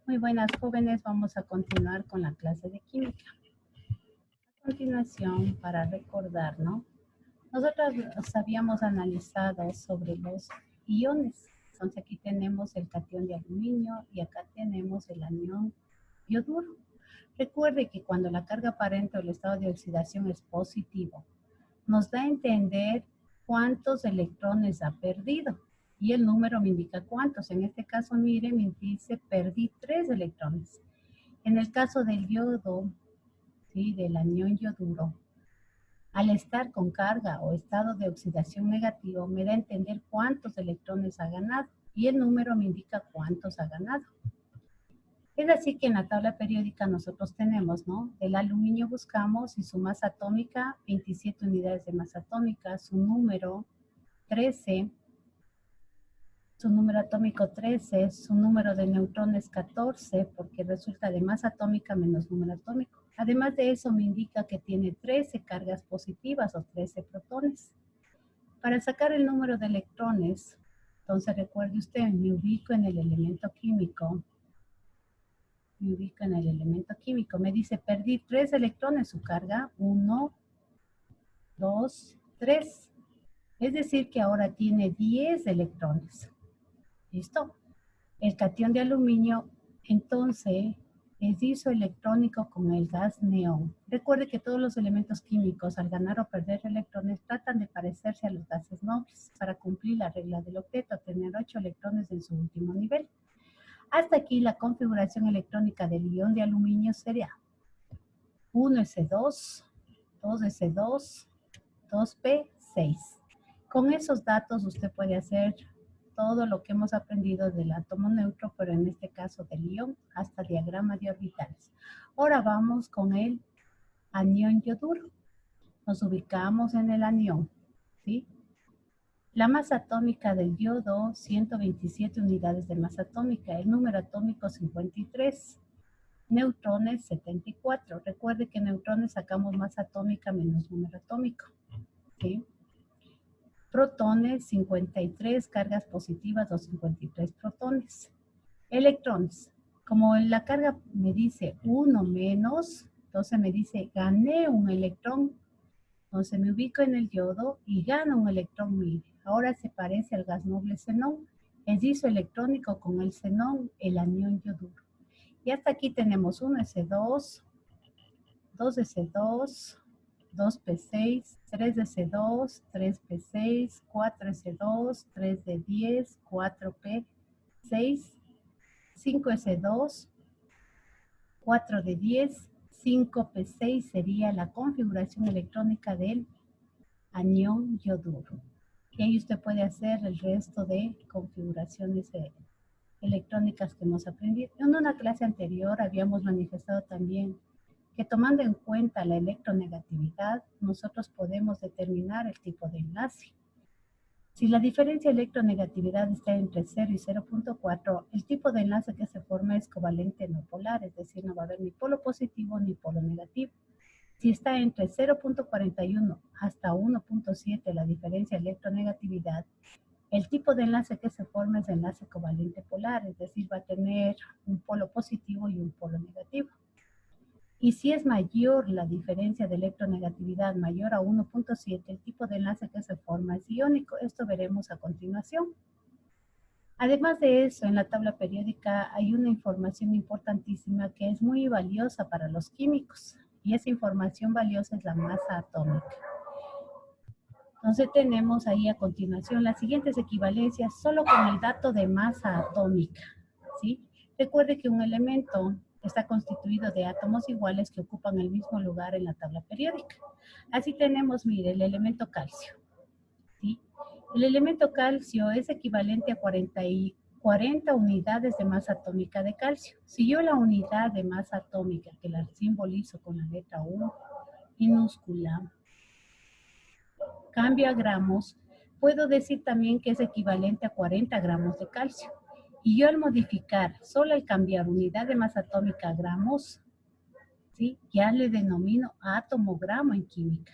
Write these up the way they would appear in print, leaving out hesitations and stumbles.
Muy buenas jóvenes, vamos a continuar con la clase de química. A continuación, para recordar, ¿no? Nosotros habíamos analizado sobre los iones. Entonces aquí tenemos el catión de aluminio y acá tenemos el anión yoduro. Recuerde que cuando la carga aparente o el estado de oxidación es positivo, nos da a entender cuántos electrones ha perdido. Y el número me indica cuántos. En este caso, mire, me dice perdí 3 electrones. En el caso del yodo, ¿sí? Del anión yoduro, al estar con carga o estado de oxidación negativo, me da a entender cuántos electrones ha ganado. Y el número me indica cuántos ha ganado. Es así que en la tabla periódica nosotros tenemos, ¿no? El aluminio buscamos y su masa atómica, 27 unidades de masa atómica, su número 13, su número atómico 13, su número de neutrones 14, porque resulta de masa atómica menos número atómico. Además de eso me indica que tiene 13 cargas positivas o 13 protones. Para sacar el número de electrones, entonces recuerde usted, me ubico en el elemento químico. Me dice, perdí 3 electrones, su carga, 1, 2, 3. Es decir, que ahora tiene 10 electrones. ¿Listo? El catión de aluminio, entonces, es isoelectrónico con el gas neón. Recuerde que todos los elementos químicos, al ganar o perder electrones, tratan de parecerse a los gases nobles para cumplir la regla del octeto, tener 8 electrones en su último nivel. Hasta aquí la configuración electrónica del ion de aluminio sería 1s2, 2s2, 2p6. Con esos datos usted puede hacer todo lo que hemos aprendido del átomo neutro, pero en este caso del ion, hasta diagrama de orbitales. Ahora vamos con el anión yoduro. Nos ubicamos en el anión, ¿sí? La masa atómica del yodo, 127 unidades de masa atómica. El número atómico, 53. Neutrones, 74. Recuerde que neutrones sacamos masa atómica menos número atómico, ¿sí? Protones, 53, cargas positivas, 253 protones. Electrones, como la carga me dice 1 menos, entonces me dice gané un electrón. Entonces me ubico en el yodo y gano un electrón, mire. Ahora se parece al gas noble xenón. Es isoelectrónico con el xenón, el anión yoduro. Y hasta aquí tenemos 1s2, 2s2, 2p6, 3s2, 3p6, 4s2, 3d10, 4p6, 5s2, 4d10, 5p6 sería la configuración electrónica del anión yoduro. Y ahí usted puede hacer el resto de configuraciones electrónicas que hemos aprendido. En una clase anterior habíamos manifestado también que tomando en cuenta la electronegatividad, nosotros podemos determinar el tipo de enlace. Si la diferencia de electronegatividad está entre 0 y 0.4, el tipo de enlace que se forma es covalente no polar, es decir, no va a haber ni polo positivo ni polo negativo. Si está entre 0.41 hasta 1.7 la diferencia de electronegatividad, el tipo de enlace que se forma es enlace covalente polar, es decir, va a tener un polo positivo y un polo negativo. Y si es mayor la diferencia de electronegatividad mayor a 1.7, el tipo de enlace que se forma es iónico. Esto veremos a continuación. Además de eso, en la tabla periódica hay una información importantísima que es muy valiosa para los químicos. Y esa información valiosa es la masa atómica. Entonces tenemos ahí a continuación las siguientes equivalencias solo con el dato de masa atómica, ¿sí? Recuerde que un elemento está constituido de átomos iguales que ocupan el mismo lugar en la tabla periódica. Así tenemos, mire, el elemento calcio, ¿sí? El elemento calcio es equivalente a 40 unidades de masa atómica de calcio. Si yo la unidad de masa atómica, que la simbolizo con la letra U minúscula, cambio a gramos, puedo decir también que es equivalente a 40 gramos de calcio. Y yo al modificar, solo al cambiar unidad de masa atómica a gramos, ¿sí? Ya le denomino átomo-gramo en química.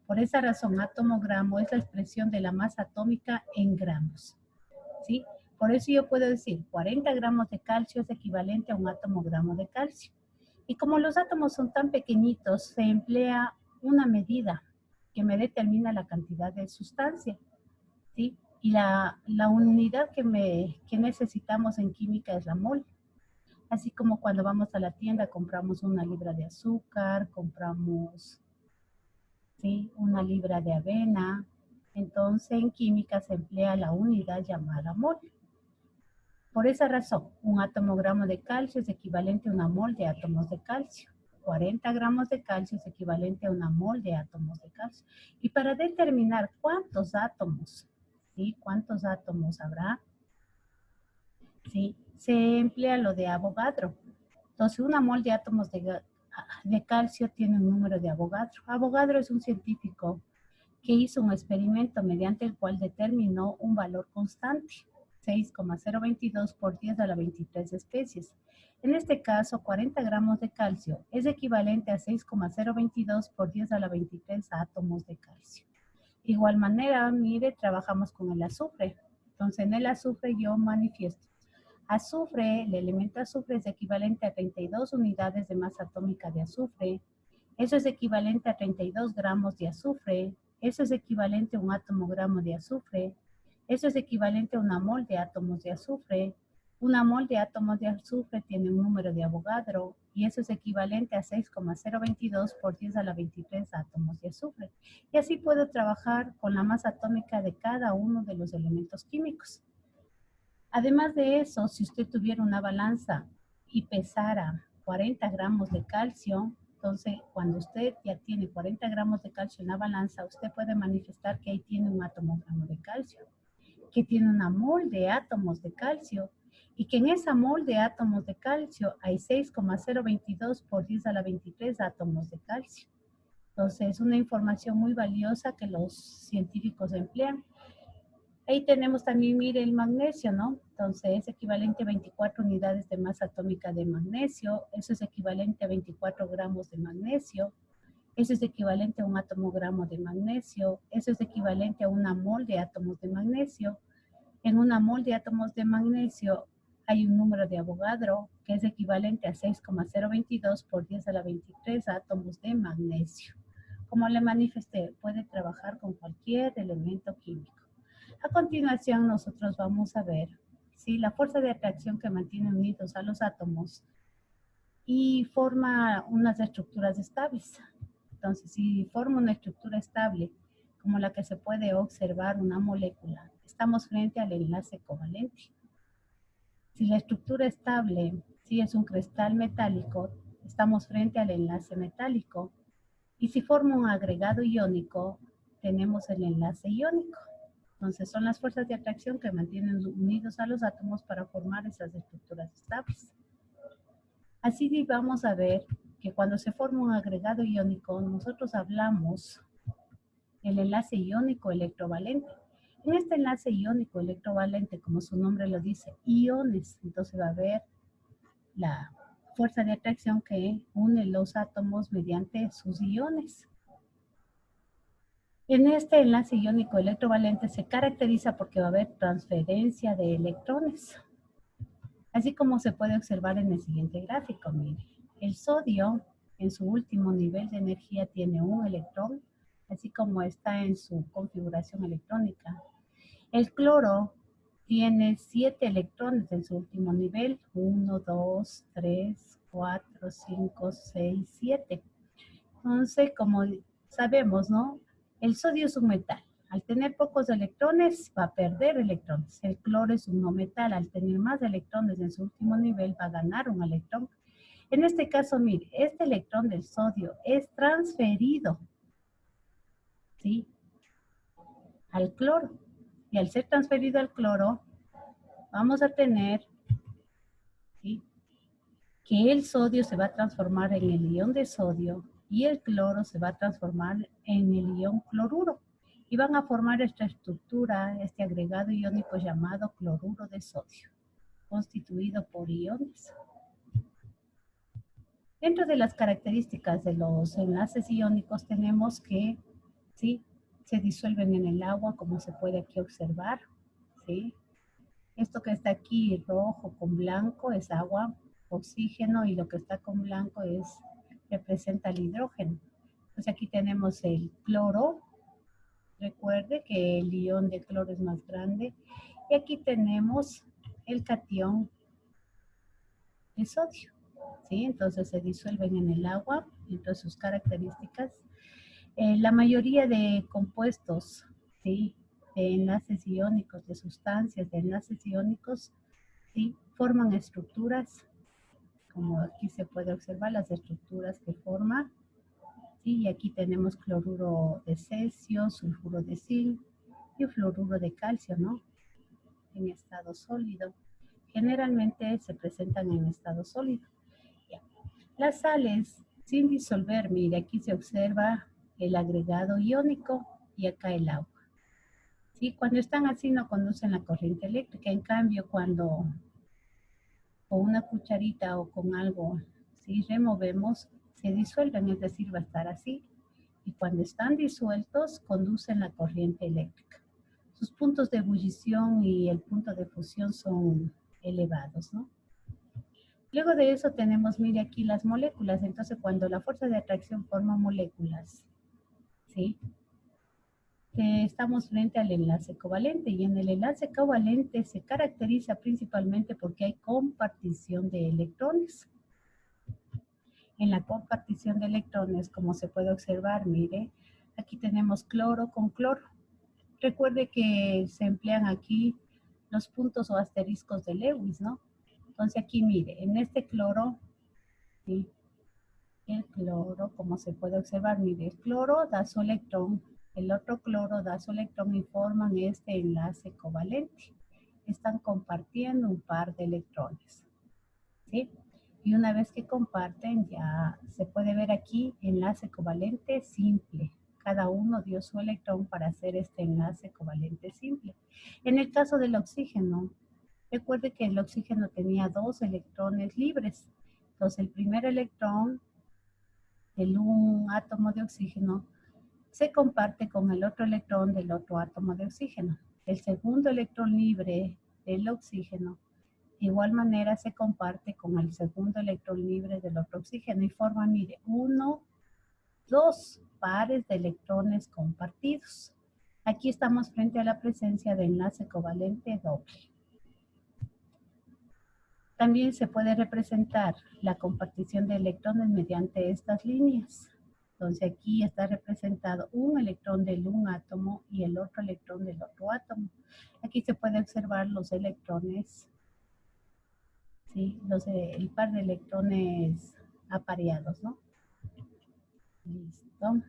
Por esa razón, átomo-gramo es la expresión de la masa atómica en gramos, ¿sí? Por eso yo puedo decir 40 gramos de calcio es equivalente a un átomo gramo de calcio. Y como los átomos son tan pequeñitos, se emplea una medida que me determina la cantidad de sustancia, ¿sí? Y la unidad que necesitamos en química es la mol. Así como cuando vamos a la tienda compramos una libra de azúcar, compramos, ¿sí?, una libra de avena. Entonces en química se emplea la unidad llamada mol. Por esa razón, un átomo gramo de calcio es equivalente a una mol de átomos de calcio. 40 gramos de calcio es equivalente a una mol de átomos de calcio. Y para determinar cuántos átomos, ¿sí?, cuántos átomos habrá, ¿sí?, se emplea lo de Avogadro. Entonces, una mol de átomos de calcio tiene un número de Avogadro. Avogadro es un científico que hizo un experimento mediante el cual determinó un valor constante, 6,022 por 10 a la 23 especies. En este caso, 40 gramos de calcio es equivalente a 6,022 por 10 a la 23 átomos de calcio. De igual manera, mire, trabajamos con el azufre. Entonces, en el azufre yo manifiesto. Azufre, el elemento azufre es equivalente a 32 unidades de masa atómica de azufre. Eso es equivalente a 32 gramos de azufre. Eso es equivalente a un átomo gramo de azufre. Eso es equivalente a una mol de átomos de azufre. Una mol de átomos de azufre tiene un número de Avogadro y eso es equivalente a 6,022 por 10 a la 23 átomos de azufre. Y así puedo trabajar con la masa atómica de cada uno de los elementos químicos. Además de eso, si usted tuviera una balanza y pesara 40 gramos de calcio, entonces cuando usted ya tiene 40 gramos de calcio en la balanza, usted puede manifestar que ahí tiene un átomo gramo de calcio, que tiene una mol de átomos de calcio y que en esa mol de átomos de calcio hay 6,022 por 10 a la 23 átomos de calcio. Entonces es una información muy valiosa que los científicos emplean. Ahí tenemos también, mire, el magnesio, ¿no? Entonces es equivalente a 24 unidades de masa atómica de magnesio. Eso es equivalente a 24 gramos de magnesio. Eso es equivalente a un átomo gramo de magnesio. Eso es equivalente a una mol de átomos de magnesio. En una mol de átomos de magnesio hay un número de Avogadro que es equivalente a 6,022 por 10 a la 23 átomos de magnesio. Como le manifesté, puede trabajar con cualquier elemento químico. A continuación, nosotros vamos a ver, ¿sí?, la fuerza de atracción que mantiene unidos a los átomos y forma unas estructuras estables. Entonces, si forma una estructura estable, como la que se puede observar una molécula, estamos frente al enlace covalente. Si la estructura estable, si es un cristal metálico, estamos frente al enlace metálico. Y si forma un agregado iónico, tenemos el enlace iónico. Entonces son las fuerzas de atracción que mantienen unidos a los átomos para formar esas estructuras estables. Así vamos a ver que cuando se forma un agregado iónico, nosotros hablamos del enlace iónico electrovalente. En este enlace iónico electrovalente, como su nombre lo dice, iones, entonces va a haber la fuerza de atracción que une los átomos mediante sus iones. En este enlace iónico electrovalente se caracteriza porque va a haber transferencia de electrones, así como se puede observar en el siguiente gráfico. Mire, el sodio en su último nivel de energía tiene un electrón, así como está en su configuración electrónica. El cloro tiene 7 electrones en su último nivel, 1, 2, 3, 4, 5, 6, 7. Entonces, como sabemos, ¿no? El sodio es un metal. Al tener pocos electrones, va a perder electrones. El cloro es un no metal. Al tener más electrones en su último nivel, va a ganar un electrón. En este caso, mire, este electrón del sodio es transferido, ¿sí?, al cloro. Y al ser transferido al cloro, vamos a tener, ¿sí?, que el sodio se va a transformar en el ion de sodio y el cloro se va a transformar en el ion cloruro. Y van a formar esta estructura, este agregado iónico llamado cloruro de sodio, constituido por iones. Dentro de las características de los enlaces iónicos tenemos que, ¿sí?, se disuelven en el agua, como se puede aquí observar, ¿sí? Esto que está aquí rojo con blanco es agua, oxígeno, y lo que está con blanco representa el hidrógeno. Entonces aquí tenemos el cloro. Recuerde que el ion de cloro es más grande. Y aquí tenemos el catión de sodio. ¿Sí? Entonces se disuelven en el agua, entre sus características. La mayoría de compuestos, ¿sí? De enlaces iónicos, de sustancias de enlaces iónicos, ¿sí? Forman estructuras, como aquí se puede observar las estructuras que forma, ¿sí? Y aquí tenemos cloruro de cesio, sulfuro de zinc y fluoruro de calcio, ¿no? En estado sólido. Generalmente se presentan en estado sólido. Ya. Las sales, sin disolver, mire, aquí se observa el agregado iónico y acá el agua. ¿Sí? Cuando están así no conducen la corriente eléctrica. En cambio, cuando con una cucharita o con algo, si removemos, se disuelven, es decir, va a estar así. Y cuando están disueltos, conducen la corriente eléctrica. Sus puntos de ebullición y el punto de fusión son elevados, ¿no? Luego de eso tenemos, mire aquí las moléculas. Entonces, cuando la fuerza de atracción forma moléculas, ¿sí? Estamos frente al enlace covalente, y en el enlace covalente se caracteriza principalmente porque hay compartición de electrones. En la compartición de electrones, como se puede observar, mire, aquí tenemos cloro con cloro. Recuerde que se emplean aquí los puntos o asteriscos de Lewis, ¿no? Entonces aquí mire, en este cloro, ¿sí? El cloro, como se puede observar, mire, el cloro da su electrón, el otro cloro da su electrón y forman este enlace covalente. Están compartiendo un par de electrones, ¿sí? Y una vez que comparten, ya se puede ver aquí enlace covalente simple. Cada uno dio su electrón para hacer este enlace covalente simple. En el caso del oxígeno, recuerde que el oxígeno tenía 2 electrones libres. Entonces, el primer electrón de un átomo de oxígeno se comparte con el otro electrón del otro átomo de oxígeno. El segundo electrón libre del oxígeno de igual manera se comparte con el segundo electrón libre del otro oxígeno y forma, mire, 1, 2 pares de electrones compartidos. Aquí estamos frente a la presencia de enlace covalente doble. También se puede representar la compartición de electrones mediante estas líneas. Entonces aquí está representado un electrón del un átomo y el otro electrón del otro átomo. Aquí se puede observar los electrones, ¿sí? El par de electrones apareados, ¿no? Listo.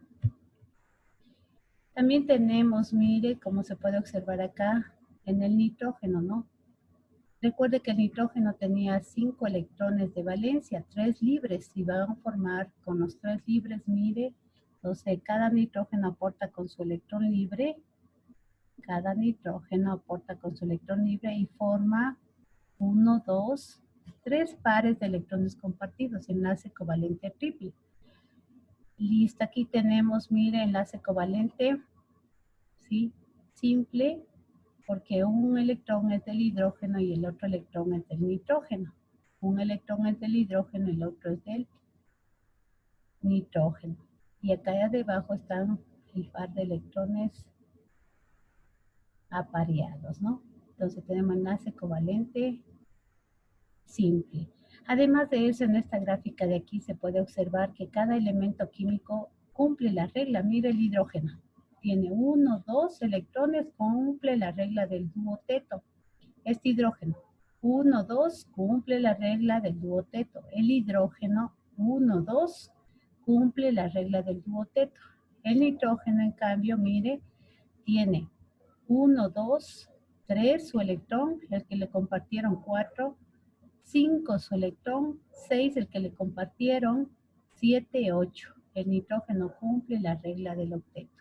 También tenemos, mire, como se puede observar acá, en el nitrógeno, ¿no? Recuerde que el nitrógeno tenía 5 electrones de valencia, 3 libres, y van a formar con los 3 libres, mire, entonces cada nitrógeno aporta con su electrón libre, cada nitrógeno aporta con su electrón libre y forma 1, 2, 3 pares de electrones compartidos, enlace covalente triple. Listo, aquí tenemos, mire, enlace covalente, ¿sí? Simple, porque un electrón es del hidrógeno y el otro electrón es del nitrógeno. Un electrón es del hidrógeno y el otro es del nitrógeno. Y acá debajo están el par de electrones apareados, ¿no? Entonces tenemos enlace covalente simple. Además de eso, en esta gráfica de aquí se puede observar que cada elemento químico cumple la regla. Mire el hidrógeno. Tiene 1, 2 electrones, cumple la regla del duoteto. Este hidrógeno, 1, 2, cumple la regla del duoteto. El hidrógeno, 1, 2, cumple la regla del duoteto. El nitrógeno, en cambio, mire, tiene 1, 2, 3 su electrón, el que le compartieron 4, 5 su electrón, 6 el que le compartieron, 7, 8. El nitrógeno cumple la regla del octeto.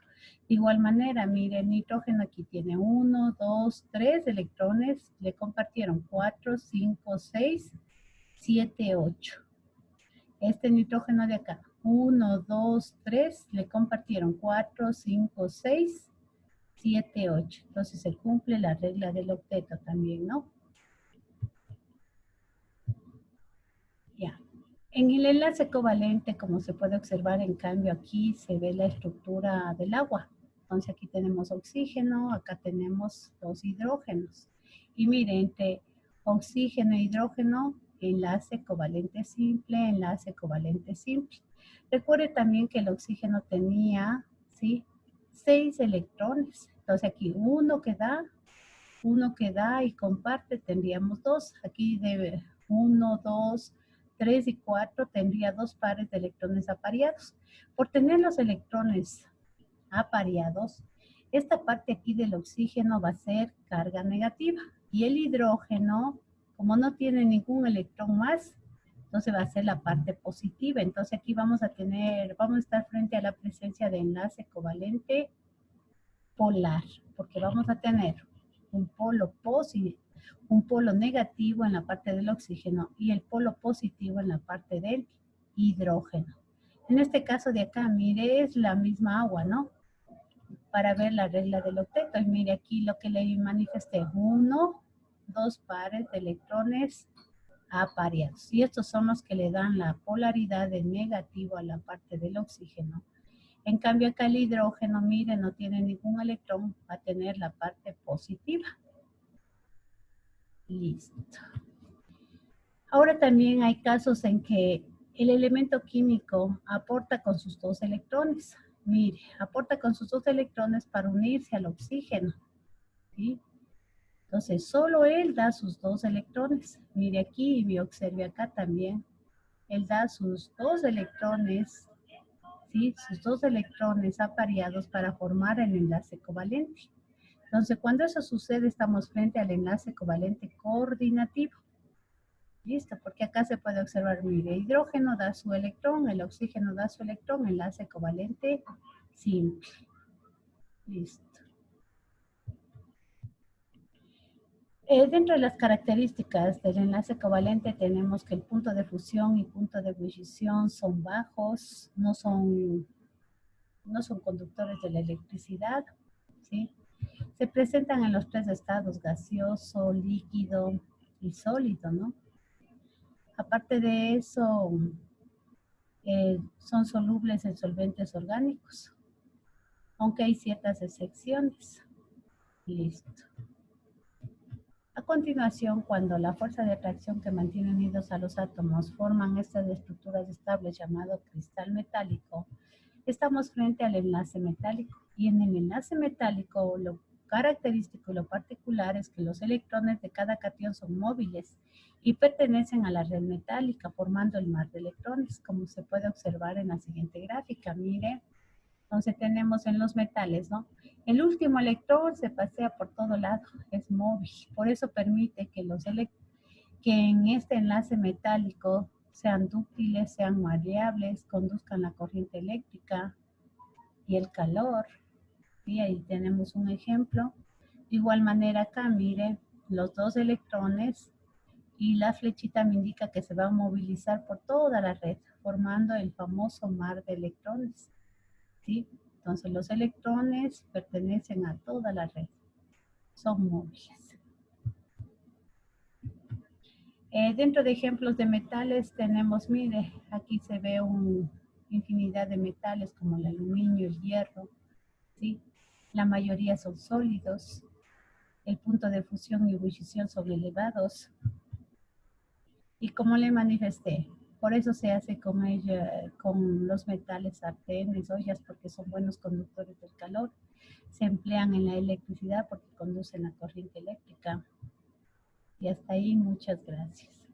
De igual manera, mire, el nitrógeno aquí tiene 1, 2, 3 electrones, le compartieron 4, 5, 6, 7, 8. Este nitrógeno de acá, 1, 2, 3, le compartieron 4, 5, 6, 7, 8. Entonces se cumple la regla del octeto también, ¿no? En el enlace covalente, como se puede observar, en cambio, aquí se ve la estructura del agua. Entonces, aquí tenemos oxígeno, acá tenemos dos hidrógenos. Y miren, entre oxígeno e hidrógeno, enlace covalente simple, enlace covalente simple. Recuerde también que el oxígeno tenía, ¿sí?, 6 electrones. Entonces, aquí uno que da y comparte, tendríamos 2. Aquí debe 1, 2, 3 y 4 tendría 2 pares de electrones apareados. Por tener los electrones apareados, esta parte aquí del oxígeno va a ser carga negativa. Y el hidrógeno, como no tiene ningún electrón más, entonces va a ser la parte positiva. Entonces aquí vamos a estar frente a la presencia de enlace covalente polar, porque vamos a tener un polo negativo en la parte del oxígeno y el polo positivo en la parte del hidrógeno. En este caso de acá, mire, es la misma agua, ¿no? Para ver la regla del octeto. Y mire aquí lo que le manifesté, 1, 2 pares de electrones apareados. Y estos son los que le dan la polaridad de negativo a la parte del oxígeno. En cambio acá el hidrógeno, mire, no tiene ningún electrón, va a tener la parte positiva. Listo. Ahora también hay casos en que el elemento químico aporta con sus 2 electrones. Mire, aporta con sus 2 electrones para unirse al oxígeno, ¿sí? Entonces, solo él da sus 2 electrones. Mire aquí y observe acá también. Él da sus 2 electrones, ¿sí?, sus 2 electrones apareados para formar el enlace covalente. Entonces, cuando eso sucede, estamos frente al enlace covalente coordinativo. Listo, porque acá se puede observar, mire, hidrógeno da su electrón, el oxígeno da su electrón, enlace covalente simple. Listo. Dentro de las características del enlace covalente tenemos que el punto de fusión y punto de ebullición son bajos, no son conductores de la electricidad, ¿sí? Se presentan en los 3 estados, gaseoso, líquido y sólido, ¿no? Aparte de eso, son solubles en solventes orgánicos, aunque hay ciertas excepciones. Listo. A continuación, cuando la fuerza de atracción que mantiene unidos a los átomos forman estas estructuras estables llamado cristal metálico, estamos frente al enlace metálico. Y en el enlace metálico, lo característico y lo particular es que los electrones de cada catión son móviles y pertenecen a la red metálica, formando el mar de electrones, como se puede observar en la siguiente gráfica. Mire, entonces tenemos en los metales, ¿no? El último electrón se pasea por todo lado, es móvil. Por eso permite que que en este enlace metálico sean dúctiles, sean maleables, conduzcan la corriente eléctrica y el calor. Y ahí tenemos un ejemplo. De igual manera acá, mire, los 2 electrones y la flechita me indica que se va a movilizar por toda la red, formando el famoso mar de electrones, ¿sí? Entonces los electrones pertenecen a toda la red, son móviles. Dentro de ejemplos de metales tenemos, mire, aquí se ve una infinidad de metales como el aluminio, el hierro, ¿sí? La mayoría son sólidos. El punto de fusión y ebullición son elevados. Y como le manifesté, por eso se hace con los metales sartenes, ollas, porque son buenos conductores del calor. Se emplean en la electricidad porque conducen la corriente eléctrica. Y hasta ahí, muchas gracias.